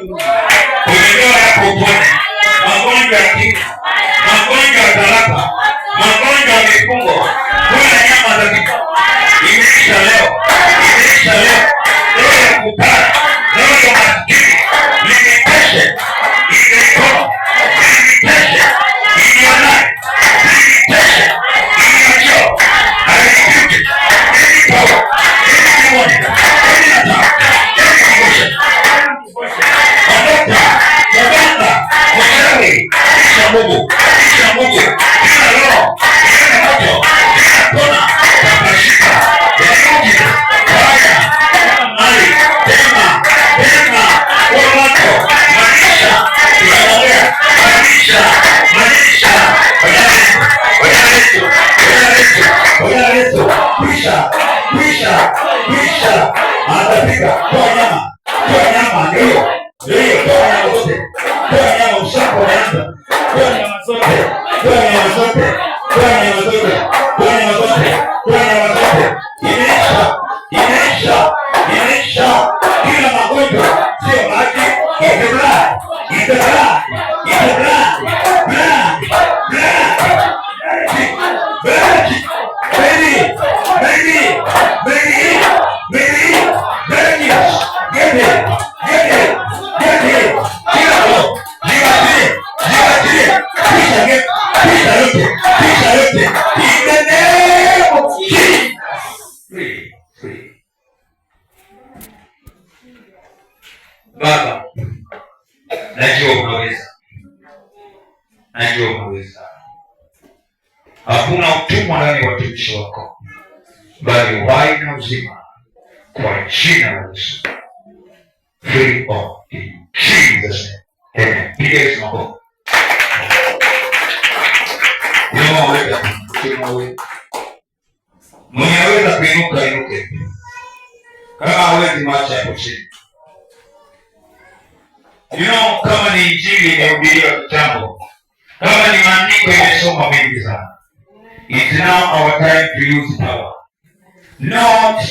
Umepewa yako upone magonjwa ya kichwa, magonjwa ya talaka, magonjwa ya mifungo, kuna nyama za kichwa. Imeisha leo, imeisha leo. Leo ya kupara, leo ya masikini, limitation, imetoa, limitation, ilionai, limitation, iliocho, haifuti, ilitoa, ilimoja, ilata, ilimosha. Ondoka, muganga, mchawi, kisha Mungu, kisha Mungu, kila roho, kila moto, kila kona, takashika, yanuki, haya, mali, tema, kwa wako, manisha, tunamwea, manisha, Oya Yesu, pisha, atapika, toa nyama, ndio, toa nyama zote, toa nyama ushako unaanza, toa nyama zote, imeisha, kila magonjwa, sio maji, blood, Baba, najua unaweza. Hakuna utumwa ndani ya watumishi wako, bali uhai na uzima kwa jina la Yesu. Free of in Jesus name. Amen. Piga Yesu makofi. Mwenye aweza kuinuka inuke. Kama hawezi mwacha hapo chini. Kama ni injili imehubiriwa kitambo, kama ni maandiko imesoma mengi sana, it's now our time to use power, not